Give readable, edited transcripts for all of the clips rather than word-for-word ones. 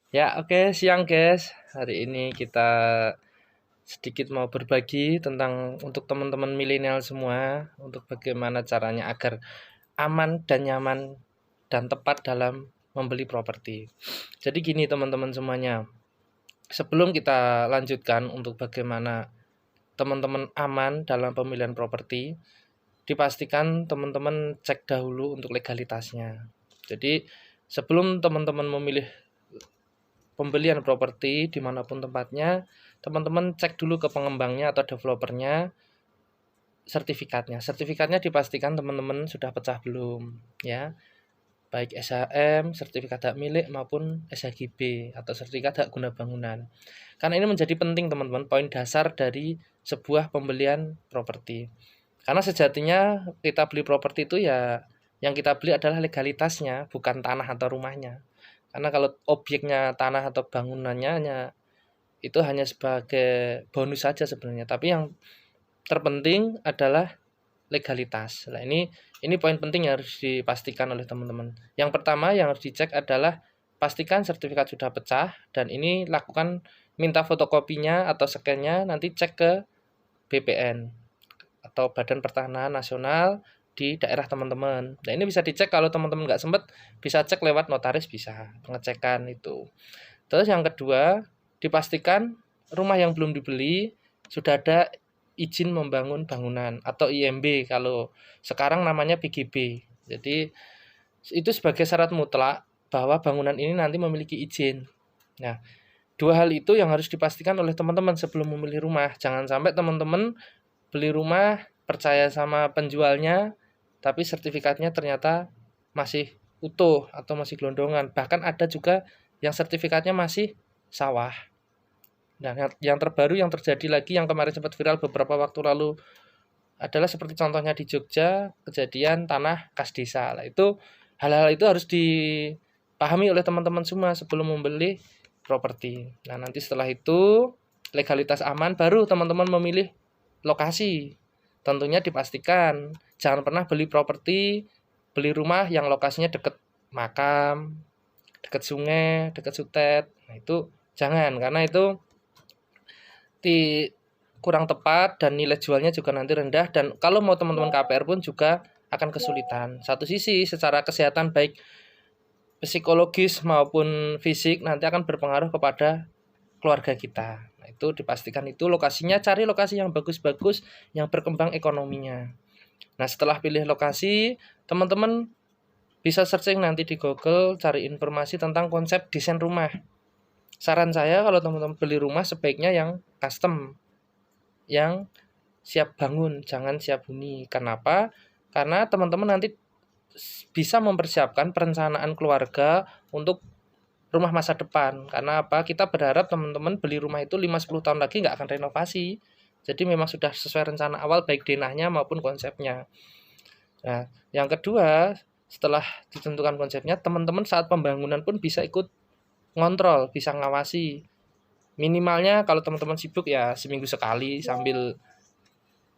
Ya, oke, siang guys. Hari ini kita sedikit mau berbagi tentang untuk teman-teman milenial semua, untuk bagaimana caranya agar aman dan nyaman dan tepat dalam membeli properti. Jadi gini teman-teman semuanya, sebelum kita lanjutkan untuk bagaimana teman-teman aman dalam pemilihan properti, dipastikan teman-teman cek dahulu untuk legalitasnya. Jadi sebelum teman-teman memilih pembelian properti dimanapun tempatnya, teman-teman cek dulu ke pengembangnya atau developernya sertifikatnya. Sertifikatnya dipastikan teman-teman sudah pecah belum, ya. Baik SHM, sertifikat hak milik maupun SHGB atau sertifikat hak guna bangunan. Karena ini menjadi penting teman-teman, poin dasar dari sebuah pembelian properti. Karena sejatinya kita beli properti itu ya yang kita beli adalah legalitasnya, bukan tanah atau rumahnya. Karena kalau objeknya tanah atau bangunannya itu hanya sebagai bonus saja sebenarnya. Tapi yang terpenting adalah legalitas. Nah, ini poin penting yang harus dipastikan oleh teman-teman. Yang pertama yang harus dicek adalah pastikan sertifikat sudah pecah dan ini lakukan minta fotokopinya atau scan-nya, nanti cek ke BPN atau Badan Pertanahan Nasional di daerah teman-teman. Nah, ini bisa dicek kalau teman-teman nggak sempat, bisa cek lewat notaris, bisa pengecekan itu. Terus yang kedua, dipastikan rumah yang belum dibeli sudah ada izin membangun bangunan atau IMB kalau sekarang namanya PGB. Jadi itu sebagai syarat mutlak bahwa bangunan ini nanti memiliki izin. Nah, dua hal itu yang harus dipastikan oleh teman-teman sebelum memilih rumah. Jangan sampai teman-teman beli rumah percaya sama penjualnya tapi sertifikatnya ternyata masih utuh atau masih gelondongan. Bahkan ada juga yang sertifikatnya masih sawah. Dan yang terbaru yang terjadi lagi yang kemarin sempat viral beberapa waktu lalu adalah seperti contohnya di Jogja, kejadian tanah kas desa. Nah, itu hal-hal itu harus dipahami oleh teman-teman semua sebelum membeli properti. Nah, nanti setelah itu legalitas aman baru teman-teman memilih lokasi. Tentunya dipastikan jangan pernah beli properti, beli rumah yang lokasinya dekat makam, dekat sungai, dekat sutet. Nah, itu jangan karena itu di kurang tepat dan nilai jualnya juga nanti rendah dan kalau mau teman-teman KPR pun juga akan kesulitan. Satu sisi secara kesehatan baik psikologis maupun fisik nanti akan berpengaruh kepada keluarga kita. Nah, itu dipastikan itu lokasinya cari lokasi yang bagus-bagus yang berkembang ekonominya. Nah, setelah pilih lokasi, teman-teman bisa searching nanti di Google cari informasi tentang konsep desain rumah. Saran saya kalau teman-teman beli rumah sebaiknya yang custom, yang siap bangun, jangan siap huni. Kenapa? Karena teman-teman nanti bisa mempersiapkan perencanaan keluarga untuk rumah masa depan. Karena apa? Kita berharap teman-teman beli rumah itu 5-10 tahun lagi nggak akan renovasi. Jadi memang sudah sesuai rencana awal baik denahnya maupun konsepnya. Nah, yang kedua, setelah ditentukan konsepnya, teman-teman saat pembangunan pun bisa ikut ngontrol, bisa ngawasi. Minimalnya kalau teman-teman sibuk ya seminggu sekali sambil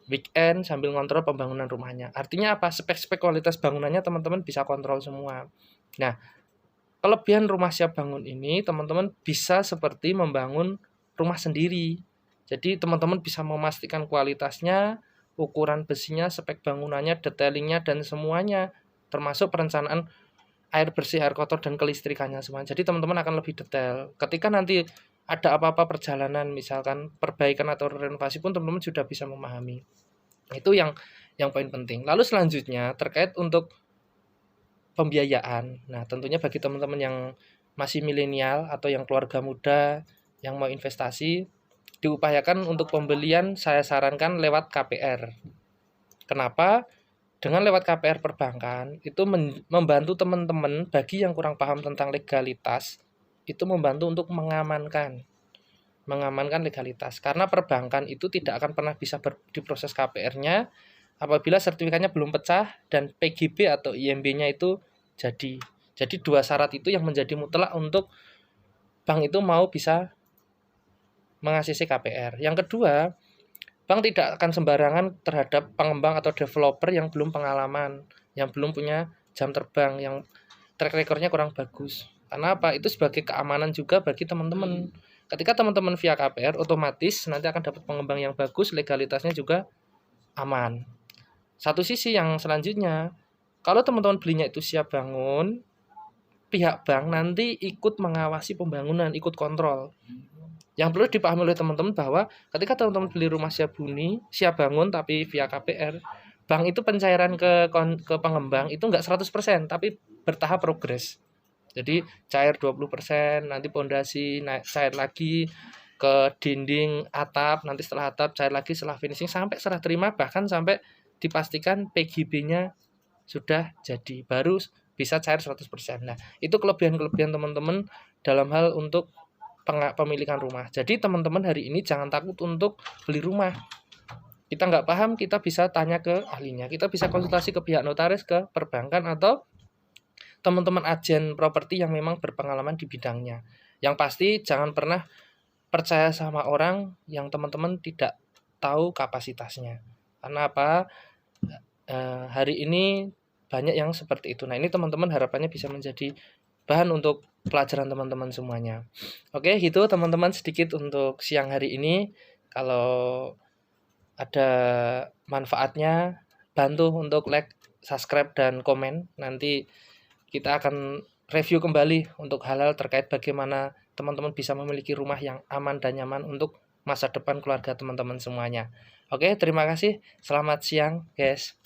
weekend sambil ngontrol pembangunan rumahnya. Artinya apa? Spek-spek kualitas bangunannya teman-teman bisa kontrol semua. Nah, kelebihan rumah siap bangun ini teman-teman bisa seperti membangun rumah sendiri. Jadi teman-teman bisa memastikan kualitasnya, ukuran besinya, spek bangunannya, detailingnya dan semuanya termasuk perencanaan air bersih, air kotor dan kelistrikannya semua. Jadi teman-teman akan lebih detail. Ketika nanti ada apa-apa perjalanan misalkan perbaikan atau renovasi pun teman-teman sudah bisa memahami. Itu yang poin penting. Lalu selanjutnya terkait untuk pembiayaan. Nah, tentunya bagi teman-teman yang masih milenial atau yang keluarga muda yang mau investasi, diupayakan untuk pembelian saya sarankan lewat KPR. Kenapa? Dengan lewat KPR perbankan itu membantu teman-teman bagi yang kurang paham tentang legalitas, itu membantu untuk mengamankan legalitas. Karena perbankan itu tidak akan pernah bisa diproses KPR-nya apabila sertifikatnya belum pecah dan PGB atau IMB-nya itu jadi. Jadi dua syarat itu yang menjadi mutlak untuk bank itu mau bisa mengasisi KPR. Yang kedua, bank tidak akan sembarangan terhadap pengembang atau developer yang belum pengalaman, yang belum punya jam terbang, yang track record-nya kurang bagus. Karena apa? Itu sebagai keamanan juga bagi teman-teman. Ketika teman-teman via KPR, otomatis nanti akan dapat pengembang yang bagus, legalitasnya juga aman. Satu sisi yang selanjutnya, kalau teman-teman belinya itu siap bangun, pihak bank nanti ikut mengawasi pembangunan, ikut kontrol. Yang perlu dipahami oleh teman-teman bahwa ketika teman-teman beli rumah siap huni, siap bangun tapi via KPR, bank itu pencairan ke pengembang itu enggak 100%, tapi bertahap progres. Jadi cair 20%, nanti pondasi naik cair lagi ke dinding, atap, nanti setelah atap cair lagi setelah finishing sampai serah terima, bahkan sampai dipastikan PGB-nya sudah jadi, baru bisa cair 100%. Nah, itu kelebihan-kelebihan teman-teman dalam hal untuk pemilikan rumah. Jadi teman-teman hari ini jangan takut untuk beli rumah. Kita nggak paham, kita bisa tanya ke ahlinya. Kita bisa konsultasi ke pihak notaris, ke perbankan, atau teman-teman agen properti yang memang berpengalaman di bidangnya. Yang pasti jangan pernah percaya sama orang yang teman-teman tidak tahu kapasitasnya. Karena apa? Hari ini banyak yang seperti itu. Nah, ini teman-teman harapannya bisa menjadi bahan untuk pelajaran teman-teman semuanya. Oke, itu teman-teman sedikit untuk siang hari ini. Kalau ada manfaatnya, bantu untuk like, subscribe, dan komen. Nanti kita akan review kembali untuk hal-hal terkait bagaimana teman-teman bisa memiliki rumah yang aman dan nyaman untuk masa depan keluarga teman-teman semuanya. Oke, terima kasih. Selamat siang, guys.